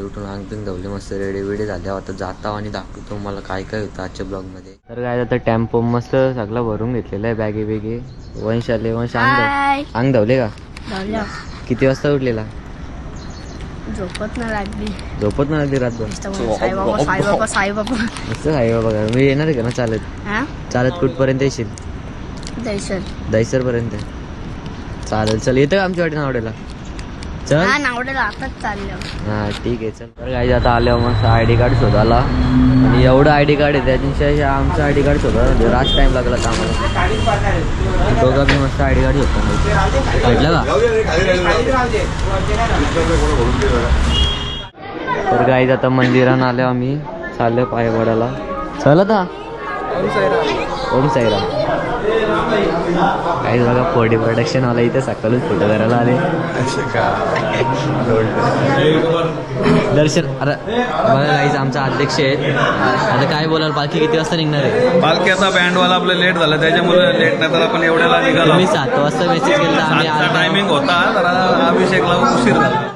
उठून अंग बिंग धवले, मस्त रेडी वेडी झाले. आता जाता आणि दाखवतो मला काय काय होतं आजच्या ब्लॉगमध्ये. तर काय आता टेम्पो मस्त सगळा भरून घेतलेला आहे, बॅगे बेगे. वंश आले, वंश अंग धवले का? किती वाजता उठलेला? झोपत नाही लागली. झोपत नाही लागली रातभर? साईबाबा साईबाबा मस्त आहे बघा. मी येणार आहे का ना चालत? चालत कुठपर्यंत येशील? दहिसर पर्यंत. चालेल, चल येतं का आमच्या वाटी नावड्याला? चल नावड्याला आताच चाललं. हा ठीक आहे चल. तर काय आता आल्यावर मस्त ID कार्ड शोधाला, आणि एवढं ID कार्ड आहे त्याच्याशिवाय आमचं ID कार्ड शोधा राज टाइम लागला का आम्हाला. दोघं मी मस्त ID कार्ड शोधतो. भेटलं का? तर काय आता मंदिरात आलो आम्ही, चाललो पायवाड्याला. चल आता ओम साईराम. काही बघा फोडी प्रोडक्शन वाला इथे सकाळच फोटो करायला आले. दर्शन अरे बघा काहीच आमचा अध्यक्ष आहेत. आता काय बोलाल, पालखी किती वाजता निघणार आहे? पालखी आता बँडवाला आपलं लेट झालं त्याच्यामुळे लेट नाही, तर आपण एवढ्याला निघालो. मी 7 वाजता मेसेज केला, आम्ही टायमिंग होता जरा अभिषेकला उशीर झाला.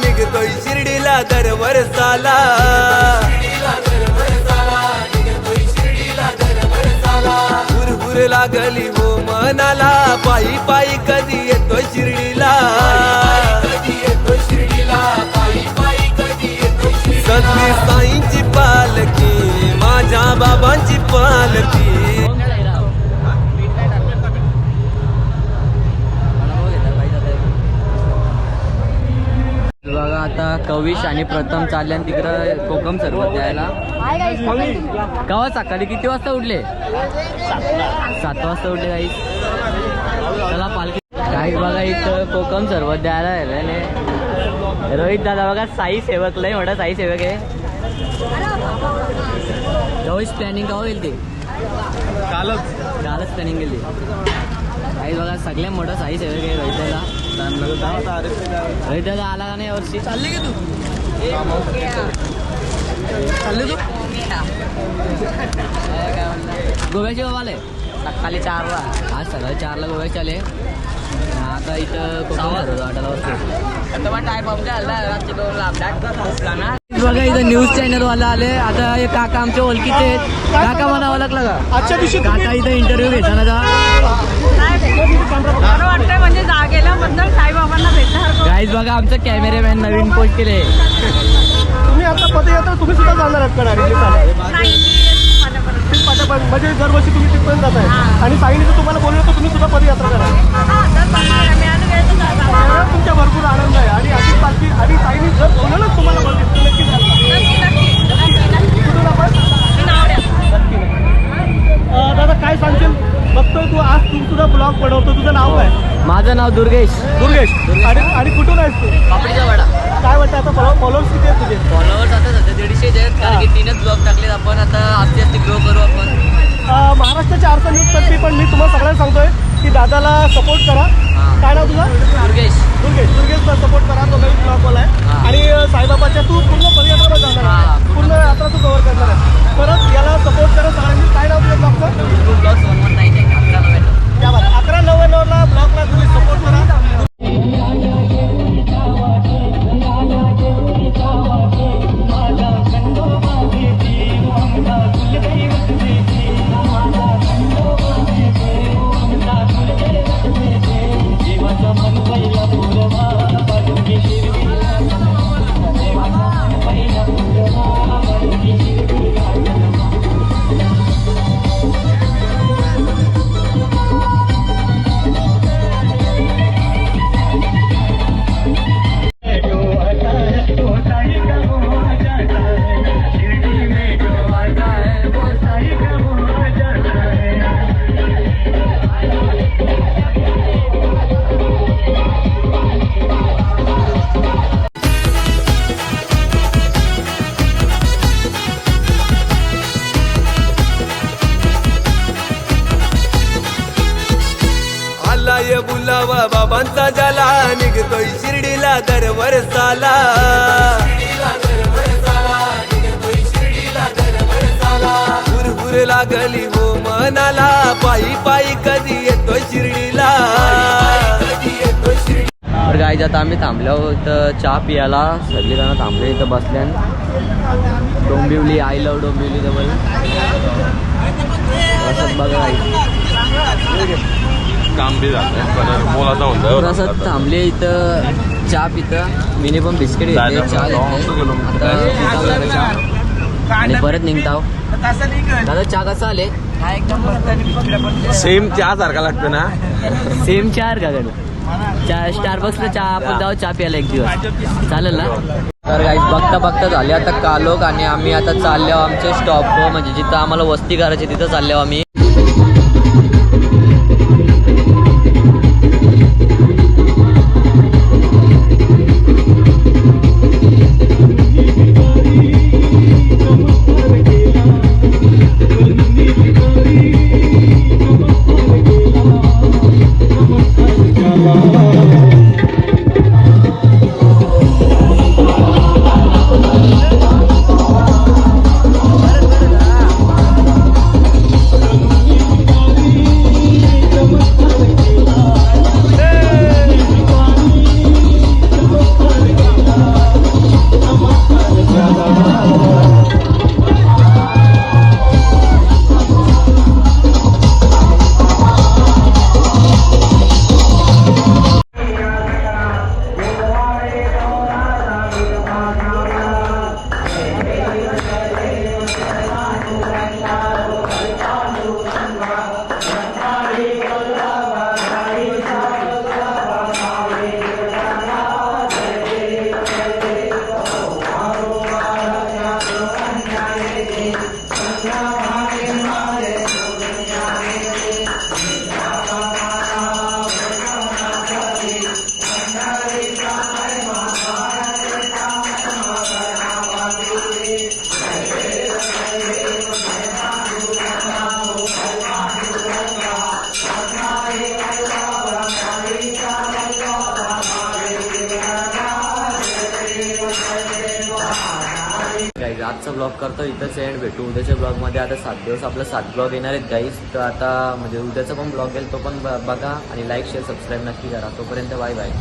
निघतोय शिर्डीला दरवर्षाला. भुरभुर लागली हो मनाला पायी पायी कधी येतोय शिर्डीला. सगळी साईंची पालखी माझ्या बाबांची पालखी. बघा आता कविश आणि प्रथम चालले आणि तिकडं कोकम सरबत द्यायला. केव्हा सकाळी किती वाजता उठले? 7 वाजता उठले काही. चला पालखी काही बघा इथं कोकम सरबत द्यायला आहे. रोहित दादा बघा साई सेवक लय मोठा साई सेवक आहे. कविश प्लॅनिंग केव्हा गेली ते? कालच प्लॅनिंग केली. काही बघा सगळ्यात मोठा साई सेवक आहे रोहित दादा. रोहित दादा आला का नाही यावर्षी? चालले की तू? चालले तू? गोव्याचे बाबा आले सकाळी 4ला. आज सकाळी 4ला गोव्याचे आले. आता इथं बघा इथं न्यूज चॅनल वाला आले. आता हे काका आमच्या ओळखीचे आहेत. काका मला ओळखला का? आजच्या दिवशी काका इथं इंटरव्ह्यू घेताना का वाटतंय म्हणजे जागेल्याबद्दल साईबाबांना भेटणार. गाईज बघा आमचं कॅमेरामॅन नवीन पोस्ट केले. तुम्ही आता पदयात्रा तुम्ही सुद्धा जाणार आहात का? म्हणजे दरवर्षी तुम्ही तिथपर्यंत जाताय आणि साईने जर तुम्हाला बोललं तर तुम्ही सुद्धा पदयात्रा करा. तुमच्या भरपूर आनंद आहे आणि अशीच पालखी आणि साईने जर बोलवलं तुम्हाला बोलतील तर नक्की कुठून आपण दादा काय सांगशील? बघतोय तू आज तू सुद्धा ब्लॉग बनवतो. तुझं नाव काय? माझं नाव दुर्गेश. आणि कुठून आहेस तू? पापडीचा वडा. काय वाटतं आता फॉलोअर्स किती आहेत तुझे? फॉलोअर्स आता सध्या 150 आहेत कारण की 3च ब्लॉग टाकलेत आपण. आता आस्ते ग्रो करू आपण. महाराष्ट्राच्या आरसा न्यूज तर्फे पण मी तुम्हाला सगळ्यांना सांगतोय की दादाला सपोर्ट करा. काय नाव तुझं? दुर्गेशला सपोर्ट करा. तो नवीन ब्लॉगवाला आहे आणि साईबाबाच्या तू पूर्ण पदयात्रा जाणार आहे. पूर्ण यात्रा तू कव्हर करणार आहे. परत याला सपोर्ट करा सगळ्यांनी. काय नाव तुझ्या ब्लॉगचं? त्या 1199ला ब्लॉगला तुम्ही सपोर्ट करा. बुलावा बाबांचा जाला निघतोय शिर्डीला दरवर्षाला. भुरभुर लागली हो मनाला पायी पायी कधी येतोय शिर्डीला. तर गाईज आता आम्ही थांबलो तर चहा पियाला. सगळी जण थांबले इथं बसल्या. डोंबिवली आय लव डोंबिवली जवळ असं बघा. काम बी थोडासा थांबले इथं चहा पितं. मिनी पण बिस्किट घेतले चहा घेतले आणि परत निघताव. दादा चहा कसा आले? सेम चहा सारखा लागतं ना. सेम चहा का गड स्टारबक्सला चहा आपण जाऊ चहा प्यायला एक दिवस चालेल ना? तर गाईज बघता झाले आता कालोख आणि आम्ही आता चाललो आमचे स्टॉप म्हणजे जिथं आम्हाला वस्ती करायची तिथं चाललो आम्ही. आजचा ब्लॉग करतो इथंच एंड. भेटू उद्याच्या ब्लॉगमध्ये. आता 7 दिवस आपला 7 ब्लॉग येणार आहेत गाईस. तर आता म्हणजे उद्याचा पण ब्लॉग येईल तो पण बघा आणि लाईक शेअर सबस्क्राईब नक्की करा. तोपर्यंत बाय बाय.